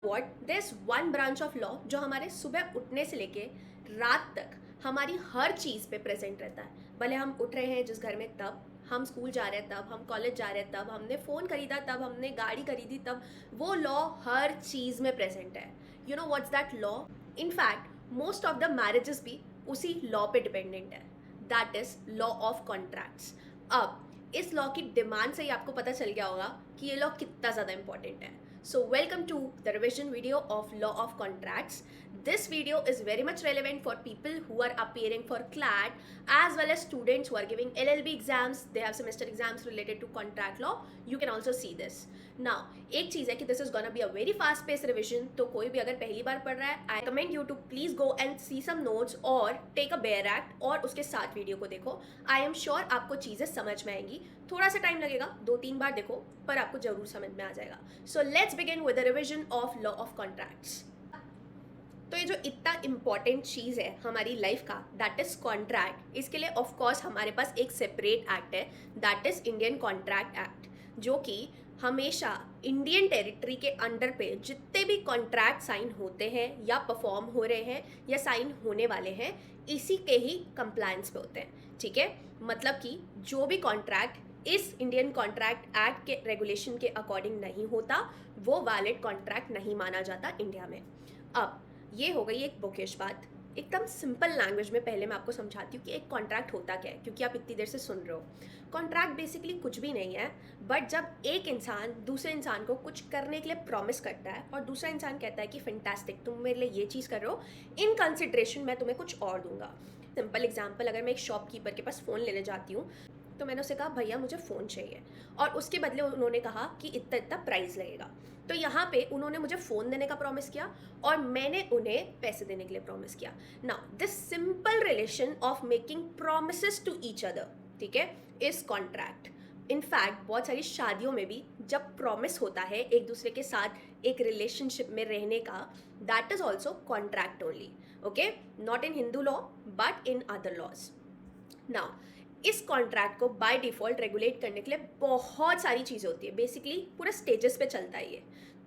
What this one branch of law जो हमारे सुबह उठने से लेके रात तक हमारी हर चीज़ पे प्रेजेंट रहता है। भले हम उठ रहे हैं जिस घर में, तब हम स्कूल जा रहे हैं, तब हम कॉलेज जा रहे हैं, तब हमने फ़ोन खरीदा, तब हमने गाड़ी खरीदी, तब वो लॉ हर चीज़ में प्रेजेंट है। You know what's that law? In fact most of the marriages भी उसी लॉ पे डिपेंडेंट है। That is law of contracts. अब इस लॉ की डिमांड से ही आपको पता चल गया होगा कि ये लॉ कितना ज़्यादा इंपॉर्टेंट है। So welcome to the revision video of Law of Contracts. This video is very much relevant for people who are appearing for CLAT as well as students who are giving LLB exams. They have semester exams related to contract law. You can also see this. Now, एक चीज़ है कि this is gonna be a very fast paced revision. तो कोई भी अगर पहली बार पढ़ रहा है, I recommend you to please go and see some notes और take a bare act और उसके साथ वीडियो को देखो. I am sure आपको चीज़ें समझ में आएंगी. थोड़ा सा टाइम लगेगा, 2-3 बार देखो, पर आपको जरूर समझ में आ जाएगा. So let's begin with the revision of law of contracts. तो ये जो इतना इम्पॉर्टेंट चीज़ है हमारी लाइफ का, दैट इज कॉन्ट्रैक्ट, इसके लिए ऑफ कोर्स हमारे पास एक सेपरेट एक्ट है, that is Indian contract act, जो कि हमेशा इंडियन टेरिटरी के अंडर पे जितने भी कॉन्ट्रैक्ट साइन होते हैं या परफॉर्म हो रहे हैं या साइन होने वाले हैं, इसी के ही कंप्लायंस पे होते हैं. ठीक है, मतलब कि जो भी कॉन्ट्रैक्ट इस इंडियन कॉन्ट्रैक्ट एक्ट के रेगुलेशन के अकॉर्डिंग नहीं होता, वो वैलिड कॉन्ट्रैक्ट नहीं माना जाता इंडिया में. अब ये हो गई एक बुकिश बात. एकदम सिंपल लैंग्वेज में पहले मैं आपको समझाती हूँ कि एक कॉन्ट्रैक्ट होता क्या है, क्योंकि आप इतनी देर से सुन रहे हो. कॉन्ट्रैक्ट बेसिकली कुछ भी नहीं है, बट जब एक इंसान दूसरे इंसान को कुछ करने के लिए प्रॉमिस करता है और दूसरा इंसान कहता है कि फैंटास्टिक, तुम मेरे लिए ये चीज़ कर रहे हो, इन कंसिडरेशन मैं तुम्हें कुछ और दूंगा. सिंपल एग्जाम्पल, अगर मैं एक शॉपकीपर के पास फ़ोन लेने जाती हूँ तो मैंने उसे कहा भैया मुझे फ़ोन चाहिए, और उसके बदले उन्होंने कहा कि इतना इतना प्राइस लगेगा. तो यहाँ पे उन्होंने मुझे फ़ोन देने का प्रॉमिस किया और मैंने उन्हें पैसे देने के लिए प्रॉमिस किया. Now this simple relation of making promises to each other, ठीक है, इज कॉन्ट्रैक्ट. इनफैक्ट बहुत सारी शादियों में भी जब प्रॉमिस होता है एक दूसरे के साथ एक रिलेशनशिप में रहने का, that is also contract only. Okay, not in Hindu law but in other laws. Now इस कॉन्ट्रैक्ट को बाय डिफ़ॉल्ट रेगुलेट करने के लिए बहुत सारी चीज़ें होती है. बेसिकली पूरा स्टेजेस पे चलता है ये.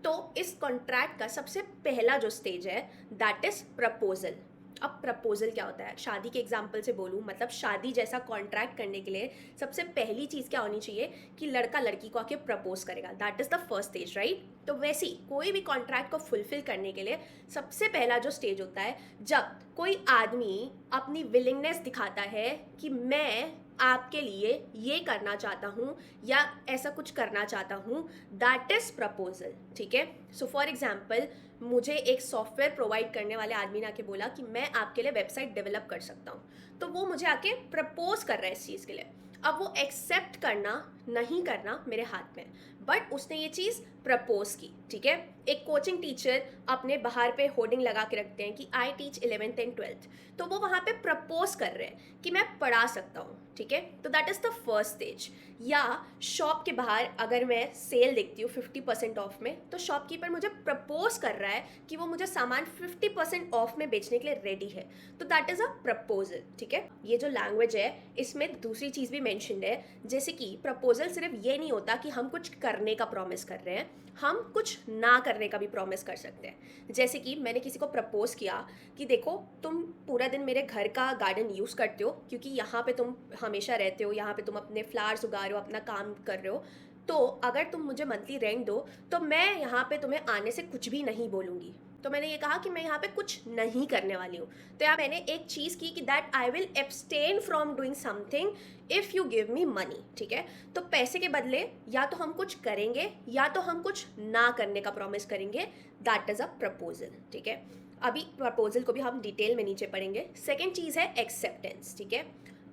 तो इस कॉन्ट्रैक्ट का सबसे पहला जो स्टेज है दैट इज प्रपोजल. अब प्रपोजल क्या होता है? शादी के एग्जाम्पल से बोलूँ, मतलब शादी जैसा कॉन्ट्रैक्ट करने के लिए सबसे पहली चीज़ क्या होनी चाहिए कि लड़का लड़की को आके प्रपोज करेगा. That is the first stage, right? तो वैसे ही कोई भी कॉन्ट्रैक्ट को फुलफिल करने के लिए सबसे पहला जो स्टेज होता है, जब कोई आदमी अपनी विलिंगनेस दिखाता है कि मैं आपके लिए ये करना चाहता हूँ या ऐसा कुछ करना चाहता हूँ, दैट इज़ प्रपोजल. ठीक है, सो फॉर एग्जाम्पल मुझे एक सॉफ्टवेयर प्रोवाइड करने वाले आदमी ने आके बोला कि मैं आपके लिए वेबसाइट डेवलप कर सकता हूँ, तो वो मुझे आके प्रपोज कर रहा है इस चीज़ के लिए. अब वो एक्सेप्ट करना नहीं करना मेरे हाथ में, बट उसने ये चीज़ प्रपोज की. ठीक है, एक कोचिंग टीचर अपने बाहर पे होर्डिंग लगा के रखते हैं कि I teach 11th and 12th, तो वो वहाँ पे प्रपोज कर रहे हैं कि मैं पढ़ा सकता हूँ. ठीक है, तो that is the first stage. या शॉप के बाहर अगर मैं सेल देखती हूँ 50% ऑफ में, तो शॉपकीपर मुझे प्रपोज कर रहा है कि वो मुझे सामान 50% ऑफ में बेचने के लिए रेडी है, तो दैट इज़ अ प्रपोजल. ठीक है, ये जो लैंग्वेज है इसमें दूसरी चीज़ भी मैंशनड है, जैसे कि प्रपोजल सिर्फ ये नहीं होता कि हम कुछ करने का प्रॉमिस कर रहे हैं, हम कुछ ना करने का भी प्रॉमिस कर सकते हैं. जैसे कि मैंने किसी को प्रपोज किया कि देखो तुम पूरा दिन मेरे घर का गार्डन यूज़ करते हो, क्योंकि यहाँ पे तुम हमेशा रहते हो, यहाँ पे तुम अपने फ्लावर्स उगा रहे हो, अपना काम कर रहे हो, तो अगर तुम मुझे मंथली रेंट दो तो मैं यहाँ पे तुम्हें आने से कुछ भी नहीं बोलूँगी. तो मैंने ये कहा कि मैं यहाँ पे कुछ नहीं करने वाली हूँ. तो यहाँ मैंने एक चीज़ की कि that I will abstain from doing something if you give me money. ठीक है, तो पैसे के बदले या तो हम कुछ करेंगे या तो हम कुछ ना करने का प्रॉमिस करेंगे. That is a proposal. ठीक है, अभी प्रपोजल को भी हम डिटेल में नीचे पढ़ेंगे. सेकेंड चीज़ है एक्सेप्टेंस. ठीक है,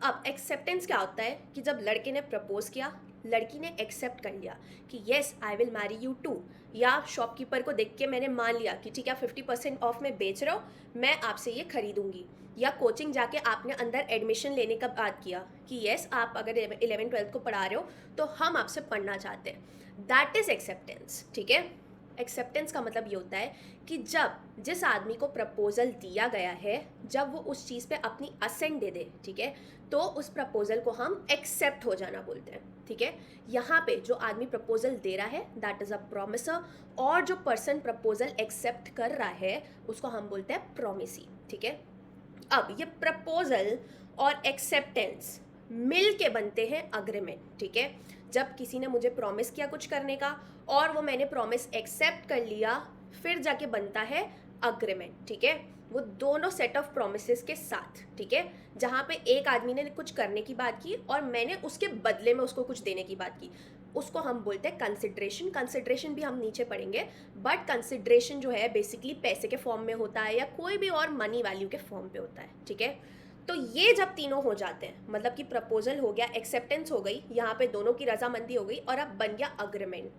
अब एक्सेप्टेंस क्या होता है कि जब लड़के ने प्रपोज किया, लड़की ने एक्सेप्ट कर लिया कि yes I will marry you too, या शॉपकीपर को देख के मैंने मान लिया कि ठीक है 50% ऑफ में बेच रहे हो, मैं आपसे ये खरीदूंगी. या कोचिंग जाके आपने अंदर एडमिशन लेने का बात किया कि येस आप अगर 11th 12th को पढ़ा रहे हो तो हम आपसे पढ़ना चाहते हैं. That is acceptance. ठीक है, एक्सेप्टेंस का मतलब ये होता है कि जब जिस आदमी को प्रपोजल दिया गया है, जब वो उस चीज़ पे अपनी असेंट दे दे, ठीक है, तो उस प्रपोजल को हम एक्सेप्ट हो जाना बोलते हैं, ठीक है। यहाँ पे जो आदमी प्रपोजल दे रहा है दैट इज़ अ प्रॉमिसर, और जो पर्सन प्रपोजल एक्सेप्ट कर रहा है उसको हम बोलते हैं प्रॉमिसी, ठीक है। अब ये प्रपोजल और एक्सेप्टेंस मिल के बनते हैं अग्रीमेंट, ठीक है। जब किसी ने मुझे प्रॉमिस किया कुछ करने का और वो मैंने प्रॉमिस एक्सेप्ट कर लिया, फिर जाके बनता है अग्रीमेंट, ठीक है। वो दोनों सेट ऑफ प्रोमिसेस के साथ, ठीक है, जहाँ पे एक आदमी ने कुछ करने की बात की और मैंने उसके बदले में उसको कुछ देने की बात की, उसको हम बोलते हैं कंसिडरेशन। कंसिडरेशन भी हम नीचे पढ़ेंगे, बट कंसिडरेशन जो है बेसिकली पैसे के फॉर्म में होता है या कोई भी और मनी वैल्यू के फॉर्म पे होता है, ठीक है। तो ये जब तीनों हो जाते हैं, मतलब कि प्रपोजल हो गया, एक्सेप्टेंस हो गई, यहाँ पे दोनों की रजामंदी हो गई और अब बन गया अग्रीमेंट।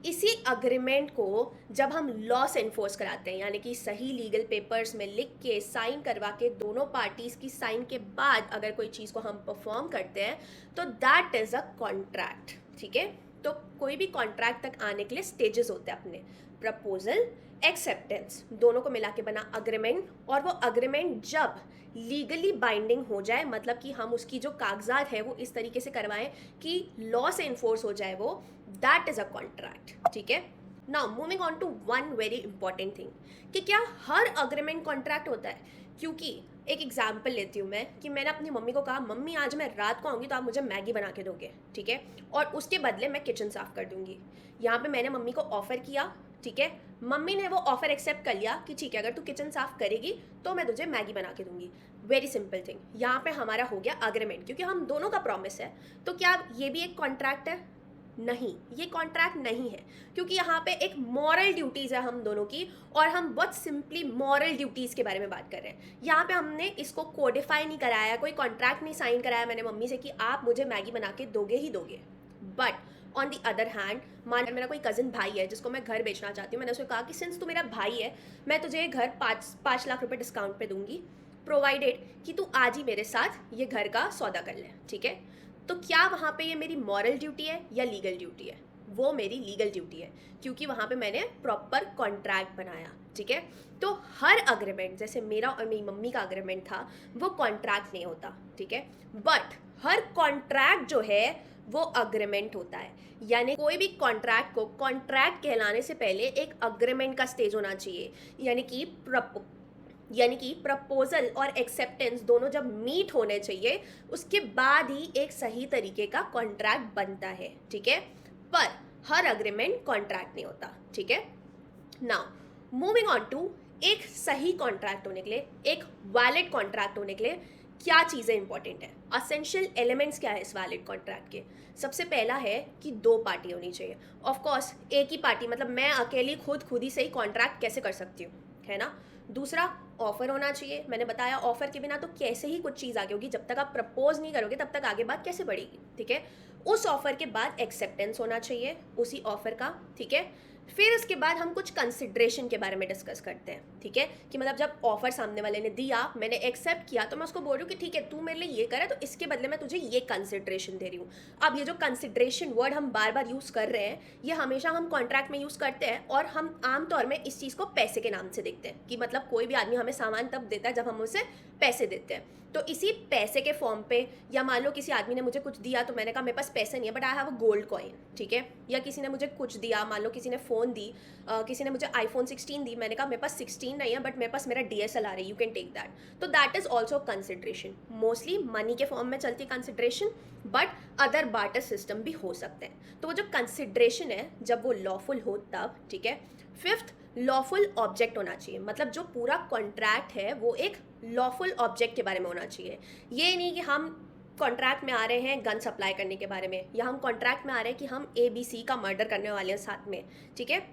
इसी अग्रीमेंट को जब हम लॉ से इन्फोर्स कराते हैं, यानी कि सही लीगल पेपर्स में लिख के साइन करवा के दोनों पार्टीज की साइन के बाद अगर कोई चीज़ को हम परफॉर्म करते हैं तो दैट इज़ अ कॉन्ट्रैक्ट, ठीक है। तो कोई भी कॉन्ट्रैक्ट तक आने के लिए स्टेजेस होते हैं अपने, प्रपोजल, एक्सेप्टेंस, दोनों को मिला के बना अग्रीमेंट। और वो अग्रीमेंट जब लीगली बाइंडिंग हो जाए, मतलब कि हम उसकी जो कागजात है वो इस तरीके से करवाएं कि लॉ से इन्फोर्स हो जाए वो, दैट इज़ अ कॉन्ट्रैक्ट, ठीक है। Now moving on to one very important thing, कि क्या हर अग्रीमेंट कॉन्ट्रैक्ट होता है? क्योंकि एक एग्जाम्पल लेती हूँ मैं, कि मैंने अपनी मम्मी को कहा, मम्मी आज मैं रात को आऊँगी तो आप मुझे मैगी बना के दोगे, ठीक है, और उसके बदले मैं किचन साफ़ कर दूँगी। यहाँ पे मैंने मम्मी को ऑफ़र किया, ठीक है, मम्मी ने वो ऑफ़र एक्सेप्ट कर लिया कि ठीक है, अगर तू किचन साफ़ करेगी तो मैं तुझे मैगी बना के दूँगी। वेरी सिंपल थिंग, यहाँ पे हमारा हो गया अग्रीमेंट, क्योंकि हम दोनों का प्रॉमिस है। तो क्या ये भी एक कॉन्ट्रैक्ट है? नहीं, ये कॉन्ट्रैक्ट नहीं है, क्योंकि यहाँ पे एक मॉरल ड्यूटीज़ है हम दोनों की, और हम बहुत सिंपली मॉरल ड्यूटीज़ के बारे में बात कर रहे हैं। यहाँ पे हमने इसको कोडिफाई नहीं कराया, कोई कॉन्ट्रैक्ट नहीं साइन कराया मैंने मम्मी से कि आप मुझे मैगी बना के दोगे ही दोगे। But on the other hand, मान मेरा कोई कज़न भाई है जिसको मैं घर बेचना चाहती हूँ, मैंने उसको कहा कि सिंस तू मेरा भाई है, मैं तुझे घर 5 लाख रुपए डिस्काउंट पे दूंगी, प्रोवाइडेड कि तू आज ही मेरे साथ ये घर का सौदा कर ले, ठीक है। तो क्या वहाँ पे ये मेरी मॉरल ड्यूटी है या लीगल ड्यूटी है? वो मेरी लीगल ड्यूटी है, क्योंकि वहाँ पे मैंने प्रॉपर कॉन्ट्रैक्ट बनाया, ठीक है। तो हर अग्रीमेंट, जैसे मेरा और मेरी मम्मी का अग्रीमेंट था, वो कॉन्ट्रैक्ट नहीं होता, ठीक है, बट हर कॉन्ट्रैक्ट जो है वो अग्रीमेंट होता है। यानी कोई भी कॉन्ट्रैक्ट को कॉन्ट्रैक्ट कहलाने से पहले एक अग्रीमेंट का स्टेज होना चाहिए, यानी कि प्रपोजल और एक्सेप्टेंस दोनों जब मीट होने चाहिए, उसके बाद ही एक सही तरीके का कॉन्ट्रैक्ट बनता है, ठीक है। पर हर अग्रीमेंट कॉन्ट्रैक्ट नहीं होता, ठीक है। नाउ मूविंग ऑन टू, एक सही कॉन्ट्रैक्ट होने के लिए, एक वैलिड कॉन्ट्रैक्ट होने के लिए क्या चीज़ें इंपॉर्टेंट है, असेंशियल एलिमेंट्स क्या है इस वैलिड कॉन्ट्रैक्ट के? सबसे पहला है कि 2 पार्टी होनी चाहिए। ऑफ कोर्स एक ही पार्टी, मतलब मैं अकेली खुद ही से ही कॉन्ट्रैक्ट कैसे कर सकती हूँ, है ना। दूसरा, ऑफर होना चाहिए। मैंने बताया ऑफर के बिना तो कैसे ही कुछ चीज़ आगे होगी, जब तक आप प्रपोज नहीं करोगे तब तक आगे बात कैसे बढ़ेगी, ठीक है। उस ऑफर के बाद एक्सेप्टेंस होना चाहिए उसी ऑफर का, ठीक है। फिर उसके बाद हम कुछ कंसिड्रेशन के बारे में डिस्कस करते हैं, ठीक है, कि मतलब जब ऑफर सामने वाले ने दिया, मैंने एक्सेप्ट किया, तो मैं उसको बोल रही हूँ कि ठीक है तू मेरे लिए ये करे, तो इसके बदले मैं तुझे ये कंसिड्रेशन दे रही हूँ। अब ये जो कंसिड्रेशन वर्ड हम बार बार यूज़ कर रहे हैं, ये हमेशा हम कॉन्ट्रैक्ट में यूज़ करते हैं, और हम आमतौर में इस चीज़ को पैसे के नाम से देखते हैं, कि मतलब कोई भी आदमी हमें सामान तब देता है जब हम उसे पैसे देते हैं। तो इसी पैसे के फॉर्म पे, या मान लो किसी आदमी ने मुझे कुछ दिया तो मैंने कहा मेरे पास पैसे नहीं है but I have a gold coin, ठीक है। या किसी ने मुझे कुछ दिया, मान लो किसी ने फ़ोन दी, किसी ने मुझे iPhone 16 दी, मैंने कहा मेरे पास 16 नहीं है बट मेरे पास मेरा DSLR है, यू कैन टेक दैट। तो that is also consideration. Mostly money के फॉर्म में चलती consideration, but other barter system भी हो सकते हैं। तो वो जो कंसिड्रेशन है जब वो लॉफुल हो तब, ठीक है। फिफ्थ, लॉफुल ऑब्जेक्ट होना चाहिए, मतलब जो पूरा कॉन्ट्रैक्ट है वो एक लॉफुल ऑब्जेक्ट के बारे में होना चाहिए। ये नहीं कि हम कॉन्ट्रैक्ट में आ रहे हैं गन सप्लाई करने के बारे में, या हम कॉन्ट्रैक्ट में आ रहे हैं कि हम ABC का मर्डर करने वाले हैं साथ में, ठीक है।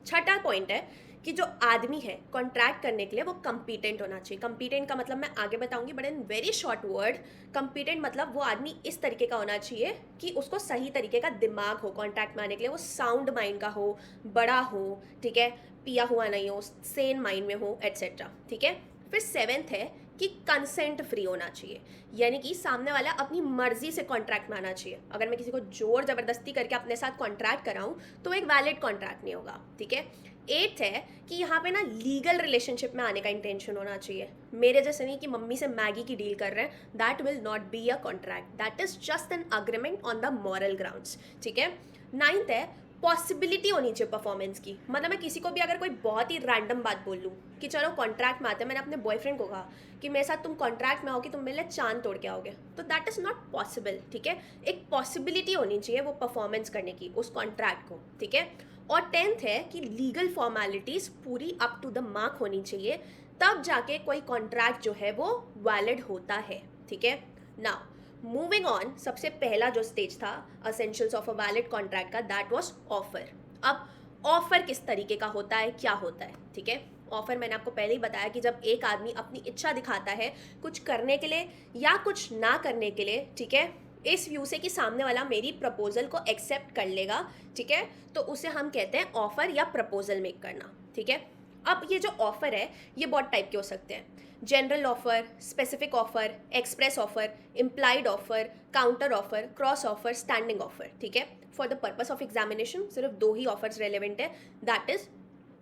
छठा पॉइंट है कि जो आदमी है कॉन्ट्रैक्ट करने के लिए वो कम्पिटेंट होना चाहिए। कम्पिटेंट का मतलब मैं आगे बताऊंगी, but in very short word, competent मतलब वो आदमी इस तरीके का होना चाहिए कि उसको सही तरीके का दिमाग हो कॉन्ट्रैक्ट में आने के लिए, वो साउंड माइंड का हो, बड़ा हो, ठीक है, पिया हुआ नहीं हो, सेन माइंड में हो, एट्सेट्रा, ठीक है। फिर 7th है कि कंसेंट फ्री होना चाहिए, यानी कि सामने वाला अपनी मर्जी से कॉन्ट्रैक्ट में आना चाहिए। अगर मैं किसी को जोर ज़बरदस्ती करके अपने साथ कॉन्ट्रैक्ट कराऊँ तो एक वैलिड कॉन्ट्रैक्ट नहीं होगा, ठीक है। एट्थ है कि यहाँ पे ना लीगल रिलेशनशिप में आने का इंटेंशन होना चाहिए। मेरे जैसे नहीं कि मम्मी से मैगी की डील कर रहे हैं, that will not be a contract, that is just an agreement on the moral grounds, ठीक है। नाइन्थ है पॉसिबिलिटी होनी चाहिए परफॉर्मेंस की। मतलब मैं किसी को भी अगर कोई बहुत ही रैंडम बात बोल लूँ कि चलो कॉन्ट्रैक्ट में आते हैं, मैंने अपने बॉयफ्रेंड को कहा कि मेरे साथ तुम कॉन्ट्रैक्ट में आओगे, तुम मेरे लिए चांद तोड़ के आओगे, तो दैट इज़ नॉट पॉसिबल, ठीक है। एक पॉसिबिलिटी होनी चाहिए वो परफॉर्मेंस करने की उस कॉन्ट्रैक्ट को, ठीक है। और टेंथ है कि लीगल फॉर्मेलिटीज़ पूरी अप टू द मार्क होनी चाहिए, तब जाके कोई कॉन्ट्रैक्ट जो है वो वैलिड होता है, ठीक है। नाउ मूविंग ऑन, सबसे पहला जो स्टेज था essentials of a valid contract का, दैट वाज ऑफर। अब ऑफर किस तरीके का होता है, क्या होता है, ठीक है। ऑफर मैंने आपको पहले ही बताया कि जब एक आदमी अपनी इच्छा दिखाता है कुछ करने के लिए या कुछ ना करने के लिए, ठीक है, इस व्यू से कि सामने वाला मेरी प्रपोजल को एक्सेप्ट कर लेगा, ठीक है, तो उसे हम कहते हैं ऑफर या प्रपोजल मेक करना, ठीक है। अब ये जो ऑफर है ये बहुत टाइप के हो सकते हैं, general offer, specific offer, express offer, implied offer, counter offer, cross offer, standing offer, ठीक है। For the purpose of examination सिर्फ दो ही ऑफर्स रेलिवेंट है, that is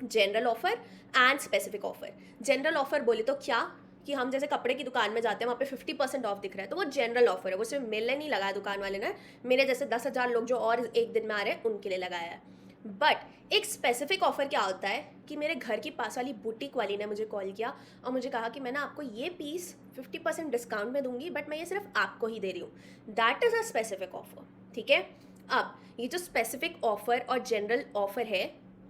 general offer and specific offer. General offer बोले तो क्या कि हम जैसे कपड़े की दुकान में जाते हैं, वहाँ पे 50% ऑफ दिख रहा है, तो वो जनरल ऑफर है, वो सिर्फ मेरे नहीं लगाया दुकान वाले ने, मेरे जैसे 10,000 लोग जो और एक दिन में आ रहे हैं उनके लिए लगाया है। बट एक स्पेसिफिक ऑफर क्या होता है कि मेरे घर की पास वाली बुटीक वाली ने मुझे कॉल किया और मुझे कहा कि मैं ना आपको ये पीस 50% डिस्काउंट में दूंगी, बट मैं ये सिर्फ आपको ही दे रही हूँ, that is a specific offer, ठीक है। अब ये जो स्पेसिफिक ऑफर और जनरल ऑफर है,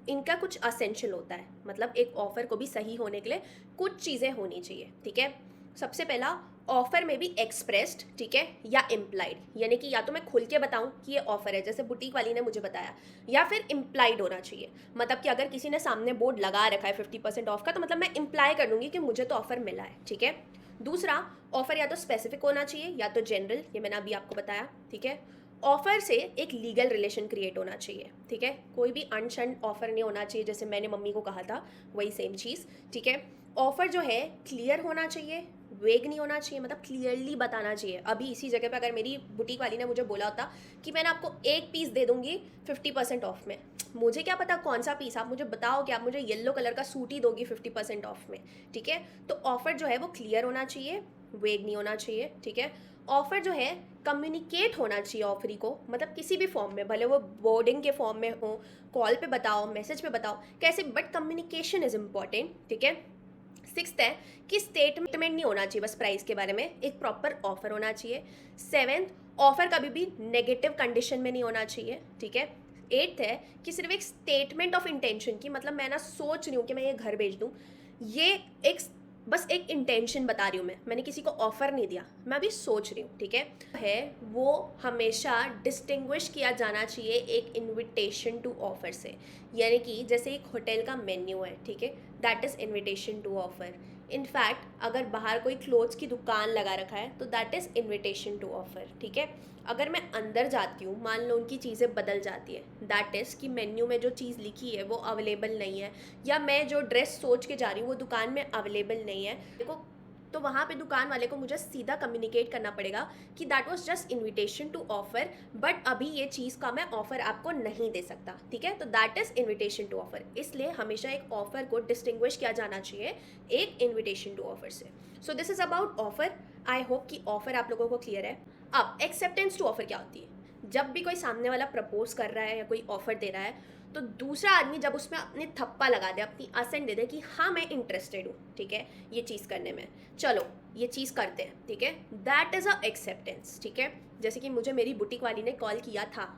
इनका कुछ असेंशियल होता है, मतलब एक ऑफर को भी सही होने के लिए कुछ चीज़ें होनी चाहिए, ठीक है। सबसे पहला, ऑफर में भी एक्सप्रेस्ड, ठीक है, या इम्प्लाइड, यानी कि या तो मैं खुल के बताऊं कि ये ऑफर है जैसे बुटीक वाली ने मुझे बताया, या फिर इम्प्लाइड होना चाहिए, मतलब कि अगर किसी ने सामने बोर्ड लगा रखा है 50% ऑफ का, तो मतलब मैं इम्प्लाई कर दूंगी कि मुझे तो ऑफर मिला है, ठीक है। दूसरा, ऑफर या तो स्पेसिफिक होना चाहिए या तो जनरल, ये मैंने अभी आपको बताया, ठीक है। ऑफर से एक लीगल रिलेशन क्रिएट होना चाहिए, ठीक है, कोई भी अनशन ऑफर नहीं होना चाहिए, जैसे मैंने मम्मी को कहा था वही सेम चीज़, ठीक है। ऑफर जो है क्लियर होना चाहिए, वेग नहीं होना चाहिए, मतलब क्लियरली बताना चाहिए। अभी इसी जगह पे अगर मेरी बुटीक वाली ने मुझे बोला होता कि मैंने आपको एक पीस दे दूंगी 50% ऑफ में, मुझे क्या पता कौन सा पीस, आप मुझे बताओ कि आप मुझे येलो कलर का सूट ही दोगी 50% ऑफ में, ठीक है। तो ऑफर जो है वो क्लियर होना चाहिए, वेग नहीं होना चाहिए, ठीक है। ऑफर जो है कम्युनिकेट होना चाहिए ऑफरी को, मतलब किसी भी फॉर्म में, भले वो बोर्डिंग के फॉर्म में हो, कॉल पे बताओ, मैसेज पे बताओ, कैसे, बट कम्युनिकेशन इज इम्पॉर्टेंट, ठीक है। सिक्स्थ है कि स्टेटमेंट नहीं होना चाहिए बस प्राइस के बारे में, एक प्रॉपर ऑफर होना चाहिए। सेवेंथ, ऑफर कभी भी नेगेटिव कंडीशन में नहीं होना चाहिए, ठीक है। एट्थ है कि सिर्फ एक स्टेटमेंट ऑफ इंटेंशन की, मतलब मैं ना सोच रही हूँ कि मैं ये घर भेज दूँ, ये एक बस एक इंटेंशन बता रही हूँ मैंने किसी को ऑफर नहीं दिया, मैं अभी सोच रही हूँ, ठीक है वो हमेशा डिस्टिंग्विश किया जाना चाहिए एक इनविटेशन टू ऑफर से, यानी कि जैसे एक होटल का मेन्यू है, ठीक है, that is invitation to offer. In fact अगर बाहर कोई क्लोथ्स की दुकान लगा रखा है तो that is invitation to offer, ठीक है। अगर मैं अंदर जाती हूँ, मान लो उनकी चीज़ें बदल जाती है, दैट इज़ कि मेन्यू में जो चीज़ लिखी है वो अवेलेबल नहीं है, या मैं जो ड्रेस सोच के जा रही हूँ वो दुकान में अवेलेबल नहीं है, देखो, तो वहाँ पे दुकान वाले को मुझे सीधा कम्युनिकेट करना पड़ेगा कि that was just invitation to offer, but अभी ये चीज़ का मैं ऑफर आपको नहीं दे सकता, ठीक है। तो that is invitation to offer, इसलिए हमेशा एक ऑफर को डिस्टिंग्विश किया जाना चाहिए एक इनविटेशन टू ऑफर से। So this is about offer, I hope कि ऑफर आप लोगों को क्लियर है। अब एक्सेप्टेंस टू ऑफर क्या होती है, जब भी कोई सामने वाला प्रपोज कर रहा है या कोई ऑफर दे रहा है, तो दूसरा आदमी जब उसमें अपनी थप्पा लगा दे, अपनी असेंट दे दे कि हाँ मैं इंटरेस्टेड हूँ, ठीक है, ये चीज़ करने में, चलो ये चीज़ करते हैं, ठीक है, दैट इज़ अ एक्सेप्टेंस, ठीक है। जैसे कि मुझे मेरी बुटीक वाली ने कॉल किया था,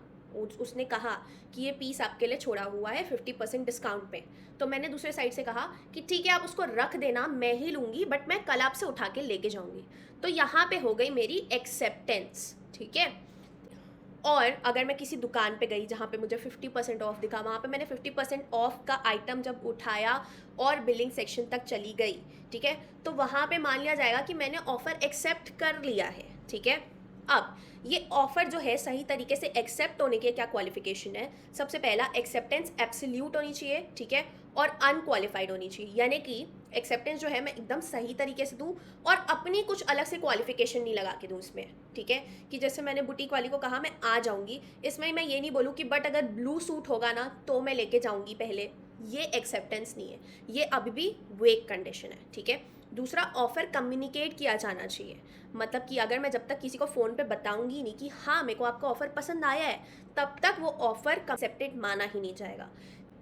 उसने कहा कि ये पीस आपके लिए छोड़ा हुआ है 50% डिस्काउंट पे, तो मैंने दूसरे साइड से कहा कि ठीक है आप उसको रख देना, मैं ही लूँगी, बट मैं कल आपसे उठा के लेके जाऊँगी, तो यहाँ पे हो गई मेरी एक्सेप्टेंस, ठीक है। और अगर मैं किसी दुकान पे गई जहाँ पे मुझे 50% ऑफ दिखा, वहाँ पे मैंने 50% ऑफ का आइटम जब उठाया और बिलिंग सेक्शन तक चली गई, ठीक है, तो वहाँ पे मान लिया जाएगा कि मैंने ऑफ़र एक्सेप्ट कर लिया है, ठीक है। अब ये ऑफर जो है सही तरीके से एक्सेप्ट होने के क्या क्वालिफिकेशन है? सबसे पहला, एक्सेप्टेंस एब्सोल्यूट होनी चाहिए, ठीक है, और अनक्वालिफाइड होनी चाहिए। यानी कि एक्सेप्टेंस जो है मैं एकदम सही तरीके से दूँ और अपनी कुछ अलग से क्वालिफिकेशन नहीं लगा के दूँ इसमें, ठीक है, कि जैसे मैंने बुटीक वाली को कहा मैं आ जाऊँगी, इसमें मैं ये नहीं बोलूँ कि बट अगर ब्लू सूट होगा ना तो मैं लेके जाऊँगी पहले। ये एक्सेप्टेंस नहीं है, ये अभी भी वेक कंडीशन है, ठीक है। दूसरा, ऑफर कम्युनिकेट किया जाना चाहिए। मतलब कि अगर मैं जब तक किसी को फ़ोन पे बताऊंगी नहीं कि हाँ मेरे को आपका ऑफ़र पसंद आया है, तब तक वो ऑफ़र एक्सेप्टेड माना ही नहीं जाएगा।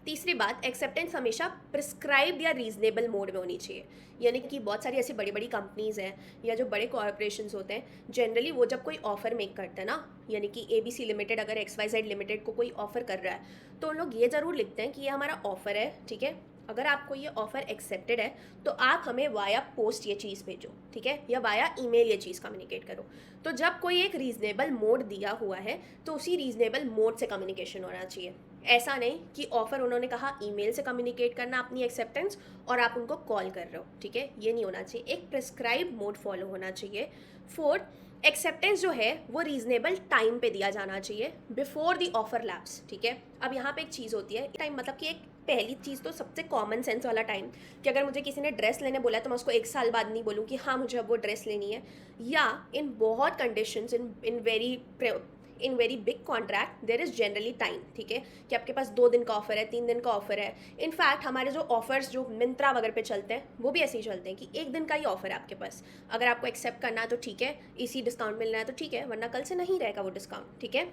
तीसरी बात, एक्सेप्टेंस हमेशा प्रिस्क्राइब्ड या रीजनेबल मोड में होनी चाहिए। यानी कि बहुत सारी ऐसी बड़ी बड़ी कंपनीज़ हैं या जो बड़े कॉरपोरेशंस होते हैं, जनरली वो जब कोई ऑफ़र मेक करते हैं ना, यानी कि ABC लिमिटेड अगर XYZ लिमिटेड को कोई ऑफ़र कर रहा है, तो उन लोग ये ज़रूर लिखते हैं कि ये हमारा ऑफ़र है, ठीक है, अगर आपको ये ऑफ़र एक्सेप्टेड है तो आप हमें वाया पोस्ट ये चीज़ भेजो, ठीक है, या वाया ईमेल ये चीज़ कम्युनिकेट करो। तो जब कोई एक रीज़नेबल मोड दिया हुआ है तो उसी रीज़नेबल मोड से कम्युनिकेशन होना चाहिए। ऐसा नहीं कि ऑफ़र उन्होंने कहा ईमेल से कम्युनिकेट करना अपनी एक्सेप्टेंस और आप उनको कॉल कर रहे हो, ठीक है, ये नहीं होना चाहिए। एक प्रिस्क्राइब मोड फॉलो होना चाहिए। फोर्थ, एक्सेप्टेंस जो है वो रीजनेबल टाइम पे दिया जाना चाहिए बिफोर द ऑफर लैप्स, ठीक है। अब यहाँ पे एक चीज़ होती है टाइम, मतलब कि एक पहली चीज़ तो सबसे कॉमन सेंस वाला टाइम, कि अगर मुझे किसी ने ड्रेस लेने बोला है तो मैं उसको 1 साल बाद नहीं बोलूँ कि हाँ मुझे अब वो ड्रेस लेनी है। या इन बहुत conditions, in very big contract there is generally time, ठीक है, कि आपके पास 2 दिन का ऑफर है, 3 दिन का ऑफर है। इनफैक्ट हमारे जो ऑफर्स जो मिंत्रा वगैरह पे चलते हैं वो भी ऐसे ही चलते हैं कि 1 दिन का ही ऑफर है आपके पास, अगर आपको एक्सेप्ट करना है तो ठीक है, इसी डिस्काउंट मिलना है तो ठीक है, वरना कल से नहीं रहेगा वो डिस्काउंट, ठीक है।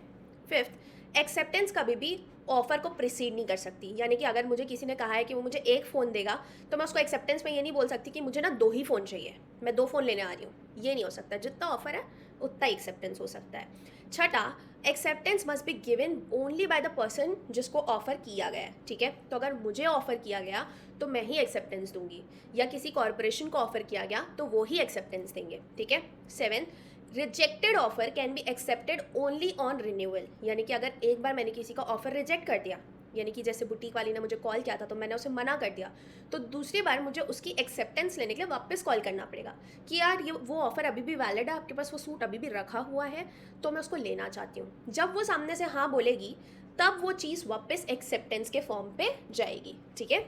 फिफ्थ, एक्सेप्टेंस कभी भी ऑफर को प्रिसीड नहीं कर सकती। यानी कि अगर मुझे किसी ने कहा है कि वो मुझे 1 फ़ोन देगा तो मैं उसको एक्सेप्टेंस में ये नहीं बोल सकती कि मुझे ना 2 ही फ़ोन चाहिए, मैं 2 फ़ोन लेने आ रही हूँ, ये नहीं हो सकता। जितना ऑफर है उतना एक्सेप्टेंस हो सकता है। छठा, acceptance must be given only by the person जिसको ऑफर किया गया है, ठीक है। तो अगर मुझे ऑफर किया गया तो मैं ही एक्सेप्टेंस दूंगी, या किसी कॉरपोरेशन को ऑफर किया गया तो वो ही एक्सेप्टेंस देंगे, ठीक है। Seven, rejected offer can be accepted only on renewal. यानी कि अगर एक बार मैंने किसी का ऑफर रिजेक्ट कर दिया, यानी कि जैसे बुटीक वाली ने मुझे कॉल किया था तो मैंने उसे मना कर दिया, तो दूसरी बार मुझे उसकी एक्सेप्टेंस लेने के लिए वापस कॉल करना पड़ेगा कि यार ये वो ऑफ़र अभी भी वैलिड है, आपके पास वो सूट अभी भी रखा हुआ है, तो मैं उसको लेना चाहती हूँ। जब वो सामने से हाँ बोलेगी तब वो चीज़ वापस एक्सेप्टेंस के फॉर्म पे जाएगी, ठीक है।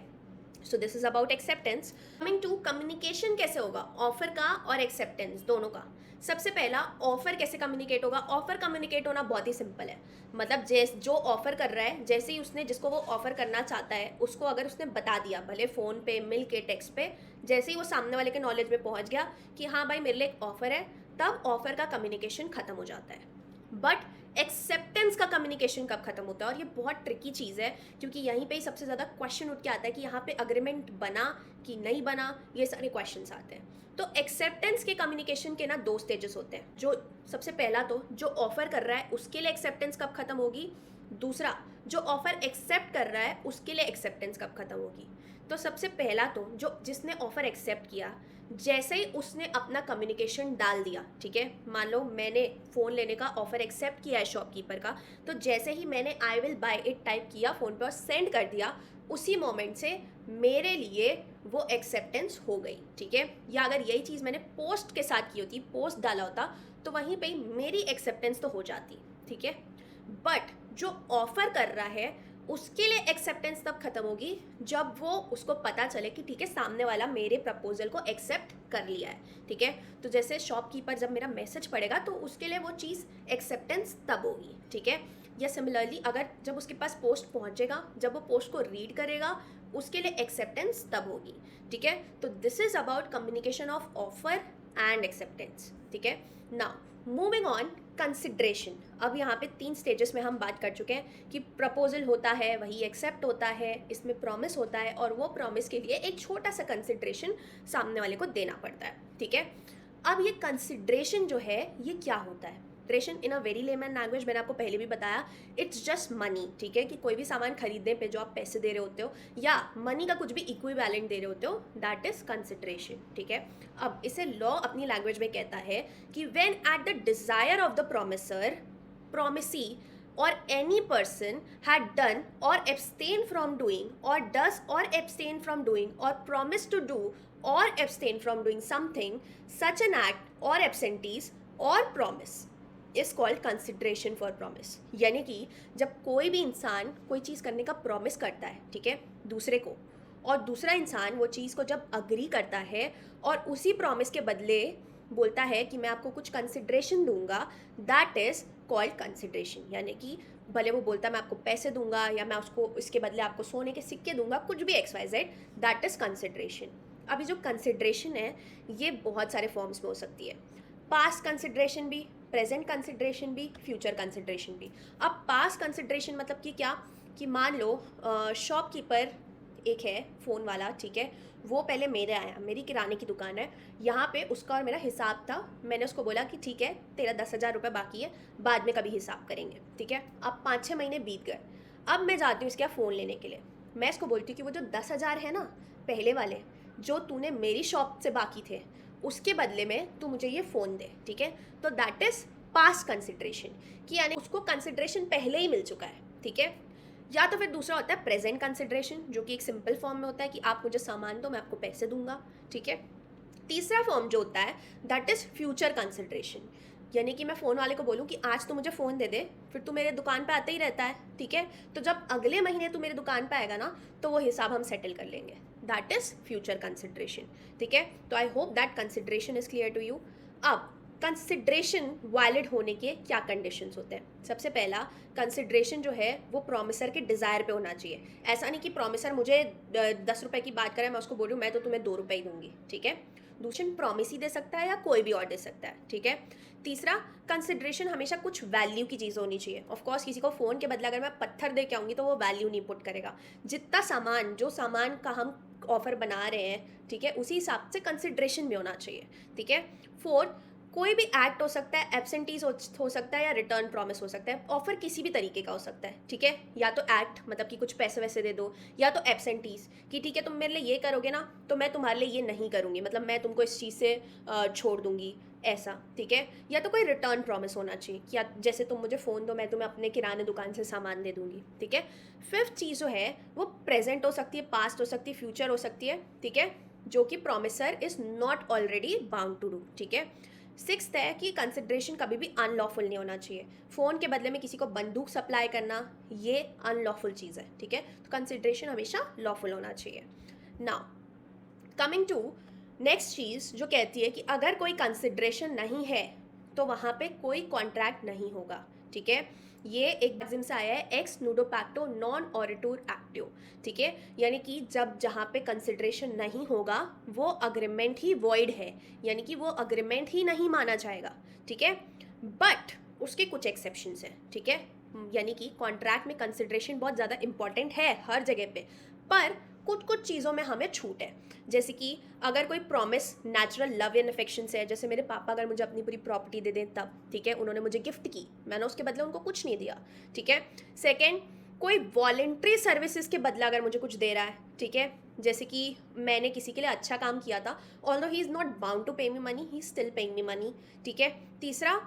So this is about acceptance. Coming to communication कैसे होगा ऑफर का और एक्सेप्टेंस दोनों का। सबसे पहला, ऑफर कैसे कम्युनिकेट होगा। ऑफर कम्युनिकेट होना बहुत ही सिंपल है। मतलब जो ऑफर कर रहा है, जैसे ही उसने जिसको वो ऑफर करना चाहता है उसको अगर उसने बता दिया, भले फ़ोन पे, मिल के, टेक्स्ट पे, जैसे ही वो सामने वाले के नॉलेज में पहुंच गया कि हाँ भाई मेरे लिए एक ऑफर है, तब ऑफर का कम्युनिकेशन खत्म हो जाता है। बट एक्सेप्टेंस का कम्युनिकेशन कब खत्म होता है, और ये बहुत ट्रिकी चीज़ है क्योंकि यहीं पे ही सबसे ज़्यादा क्वेश्चन उठ के आता है कि यहाँ पे अग्रीमेंट बना कि नहीं बना, ये सारे क्वेश्चंस आते हैं। तो एक्सेप्टेंस के कम्युनिकेशन के ना 2 स्टेजेस होते हैं। जो सबसे पहला, तो जो ऑफर कर रहा है उसके लिए एक्सेप्टेंस कब खत्म होगी। दूसरा, जो ऑफर एक्सेप्ट कर रहा है उसके लिए एक्सेप्टेंस कब खत्म होगी। तो सबसे पहला, तो जो जिसने ऑफर एक्सेप्ट किया, जैसे ही उसने अपना कम्युनिकेशन डाल दिया, ठीक है, मान लो मैंने फ़ोन लेने का ऑफ़र एक्सेप्ट किया है शॉपकीपर का, तो जैसे ही मैंने I will buy it type किया फ़ोन पे और सेंड कर दिया, उसी मोमेंट से मेरे लिए वो एक्सेप्टेंस हो गई, ठीक है। या अगर यही चीज़ मैंने पोस्ट के साथ की होती, पोस्ट डाला होता, तो वहीं पे मेरी एक्सेप्टेंस तो हो जाती, ठीक है। बट जो ऑफ़र कर रहा है उसके लिए एक्सेप्टेंस तब खत्म होगी जब वो उसको पता चले कि ठीक है सामने वाला मेरे प्रपोजल को एक्सेप्ट कर लिया है, ठीक है। तो जैसे शॉपकीपर जब मेरा मैसेज पढ़ेगा तो उसके लिए वो चीज़ एक्सेप्टेंस तब होगी, ठीक है। या सिमिलरली अगर जब उसके पास पोस्ट पहुंचेगा, जब वो पोस्ट को रीड करेगा, उसके लिए एक्सेप्टेंस तब होगी, ठीक है। तो this is about communication of offer and acceptance, ठीक है। Now moving on, consideration. अब यहाँ पे 3 स्टेजेस में हम बात कर चुके हैं कि प्रपोजल होता है, वही एक्सेप्ट होता है, इसमें प्रॉमिस होता है, और वो प्रॉमिस के लिए एक छोटा सा कंसिड्रेशन सामने वाले को देना पड़ता है, ठीक है। अब ये कंसिड्रेशन जो है ये क्या होता है। Consideration in a very layman language, मैंने आपको पहले भी बताया, इट्स जस्ट मनी, ठीक है, कि कोई भी सामान खरीदने पे जो आप पैसे दे रहे होते हो या मनी का कुछ भी इक्विवेलेंट दे रहे होते हो, दैट इज कंसिड्रेशन, ठीक है। अब इसे लॉ अपनी लैंग्वेज में कहता है कि when at the desire of the promisor, promisee or any person had done or abstain from doing or does or abstain from doing or promise to do or abstain from doing something, such an act or absentees or promise, is called consideration for promise. यानी कि जब कोई भी इंसान कोई चीज़ करने का promise करता है, ठीक है, दूसरे को, और दूसरा इंसान वो चीज़ को जब अग्री करता है और उसी प्रॉमिस के बदले बोलता है कि मैं आपको कुछ कंसिडरेशन दूंगा, दैट इज़ कॉल्ड कंसिडरेशन। यानी कि भले वो बोलता है मैं आपको पैसे दूंगा या मैं उसको इसके बदले आपको सोने के सिक्के दूंगा, कुछ भी XYZ, दैट इज़ कंसिडरेशन। अभी जो कंसिडरेशन है ये बहुत सारे फॉर्म्स में हो सकती है। पास्ट कंसिडरेशन भी, प्रेजेंट कंसिडरेशन भी, फ्यूचर कंसिडरेशन भी। अब पास्ट कंसिडरेशन मतलब कि क्या, कि मान लो शॉपकीपर एक है फ़ोन वाला, ठीक है, वो पहले मेरे आया, मेरी किराने की दुकान है, यहाँ पे उसका और मेरा हिसाब था। मैंने उसको बोला कि ठीक है तेरा 10,000 रुपये बाकी है, बाद में कभी हिसाब करेंगे, ठीक है। अब 5-6 महीने बीत गए, अब मैं जाती हूँ इसके यहाँ फ़ोन लेने के लिए। मैं इसको बोलती हूँ कि वो जो 10,000 है ना पहले वाले, जो तूने मेरी शॉप से बाकी थे, उसके बदले में तू मुझे ये फ़ोन दे, ठीक है। तो दैट इज़ पास्ट कंसिडरेशन, कि यानी उसको कंसिडरेशन पहले ही मिल चुका है, ठीक है। या तो फिर दूसरा होता है प्रेजेंट कंसिडरेशन, जो कि एक सिंपल फॉर्म में होता है कि आप मुझे सामान दो मैं आपको पैसे दूंगा, ठीक है। तीसरा फॉर्म जो होता है दैट इज़ फ्यूचर कंसिडरेशन, यानी कि मैं फ़ोन वाले को बोलूँ कि आज तू मुझे फ़ोन दे दे, फिर तू मेरे दुकान पे आते ही रहता है, ठीक है, तो जब अगले महीने तू मेरे दुकान पे आएगा ना तो वो हिसाब हम सेटल कर लेंगे, दैट इज़ फ्यूचर कंसिडरेशन, ठीक है। तो I hope that consideration is clear to you. अब कंसिडरेशन वैलिड होने के क्या कंडीशंस होते हैं। सबसे पहला, कंसिडरेशन जो है वो प्रॉमिसर के डिज़ायर पे होना चाहिए। ऐसा नहीं कि प्रॉमिसर मुझे 10 रुपये की बात करे, मैं उसको बोल रही हूँ मैं तो तुम्हें 2 रुपये ही दूंगी, ठीक है। दूसरा, प्रॉमिस ही दे सकता है या कोई भी और दे सकता है, ठीक है। तीसरा, कंसिडरेशन हमेशा कुछ वैल्यू की चीज़ होनी चाहिए। ऑफ कोर्स किसी को फ़ोन के बदले अगर मैं पत्थर दे के आऊँगी तो वो वैल्यू नहीं पुट करेगा। जितना सामान, जो सामान का हम ऑफर बना रहे हैं, ठीक है, उसी हिसाब से कंसिडरेशन भी होना चाहिए, ठीक है। फोर्थ, कोई भी एक्ट हो सकता है, एब्सेंटीज हो सकता है या रिटर्न प्रॉमिस हो सकता है। ऑफर किसी भी तरीके का हो सकता है, ठीक है। या तो एक्ट मतलब कि कुछ पैसे वैसे दे दो, या तो एब्सेंटीज कि ठीक है तुम मेरे लिए ये करोगे ना तो मैं तुम्हारे लिए ये नहीं करूँगी, मतलब मैं तुमको इस चीज़ से छोड़ दूंगी, ऐसा, ठीक है। या तो कोई रिटर्न प्रॉमिस होना चाहिए कि जैसे तुम मुझे फ़ोन दो मैं तुम्हें अपने किराने दुकान से सामान दे दूंगी, ठीक है। फिफ्थ चीज़ जो है वो प्रेजेंट हो सकती है, पास्ट हो सकती है, फ्यूचर हो सकती है, ठीक है, जो कि promisor is not already bound to do, ठीक है। सिक्स्थ है कि कंसिडरेशन कभी भी अनलॉफुल नहीं होना चाहिए। फ़ोन के बदले में किसी को बंदूक सप्लाई करना ये अनलॉफुल चीज़ है, ठीक है। तो कंसिडरेशन हमेशा लॉफुल होना चाहिए। नाउ कमिंग टू नेक्स्ट चीज़ जो कहती है कि अगर कोई कंसिडरेशन नहीं है तो वहाँ पे कोई कॉन्ट्रैक्ट नहीं होगा, ठीक है। ये एक मैगज़िन से आया है, एक्स नूडो पैक्टो नॉन ऑरिटूर एक्टिव, ठीक है। यानी कि जब जहाँ पे कंसिडरेशन नहीं होगा वो अग्रीमेंट ही वॉइड है, यानी कि वो अग्रीमेंट ही नहीं माना जाएगा, ठीक है। बट उसके कुछ एक्सेप्शंस हैं, ठीक है। यानी कि कॉन्ट्रैक्ट में कंसिडरेशन बहुत ज़्यादा इंपॉर्टेंट है हर जगह पे, पर कुछ कुछ चीज़ों में हमें छूट है। जैसे कि अगर कोई promise natural love and affection से है, जैसे मेरे पापा अगर मुझे अपनी पूरी प्रॉपर्टी दे दें तब, ठीक है, उन्होंने मुझे गिफ्ट की, मैंने उसके बदले उनको कुछ नहीं दिया, ठीक है। सेकेंड, कोई वॉलेंट्री सर्विसेज के बदला अगर मुझे कुछ दे रहा है, ठीक है, जैसे कि मैंने किसी के लिए अच्छा काम किया था, although he is not bound to pay me money, he still paying me money, ठीक है। तीसरा,